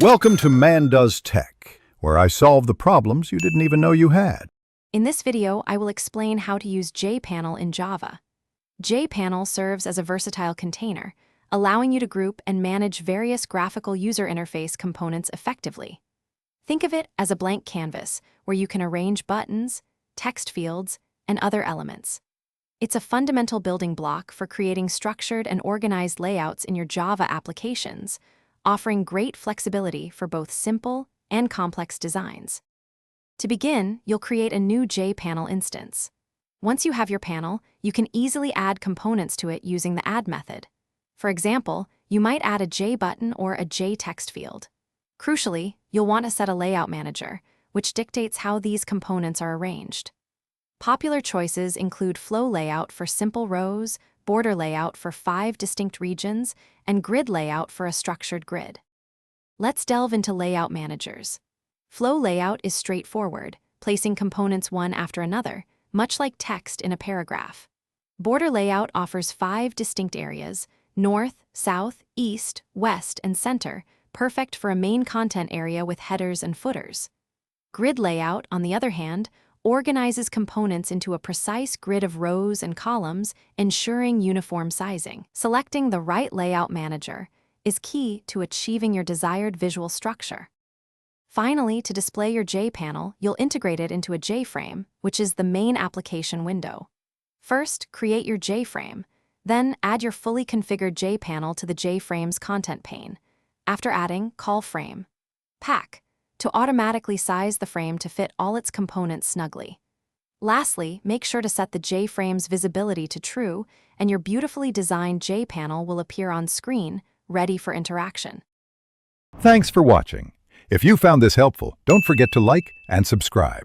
Welcome to Man Does Tech, where I solve the problems you didn't even know you had. In this video, I will explain how to use JPanel in Java. JPanel serves as a versatile container, allowing you to group and manage various graphical user interface components effectively. Think of it as a blank canvas where you can arrange buttons, text fields, and other elements. It's a fundamental building block for creating structured and organized layouts in your Java applications, offering great flexibility for both simple and complex designs. To begin, you'll create a new JPanel instance. Once you have your panel, you can easily add components to it using the add method. For example, you might add a J button or a J text field. Crucially, you'll want to set a layout manager, which dictates how these components are arranged. Popular choices include flow layout for simple rows, border layout for 5 distinct regions, and grid layout for a structured grid. Let's delve into layout managers. Flow layout is straightforward, placing components one after another, much like text in a paragraph. Border layout offers 5 distinct areas: north, south, east, west, and center, perfect for a main content area with headers and footers. Grid layout, on the other hand, organizes components into a precise grid of rows and columns, ensuring uniform sizing. Selecting the right layout manager is key to achieving your desired visual structure. Finally, to display your JPanel, you'll integrate it into a JFrame, which is the main application window. First, create your JFrame, then add your fully configured JPanel to the JFrame's content pane. After adding, call frame pack to automatically size the frame to fit all its components snugly. Lastly, make sure to set the JFrame's visibility to true, and your beautifully designed JPanel will appear on screen, ready for interaction. Thanks for watching. If you found this helpful, don't forget to like and subscribe.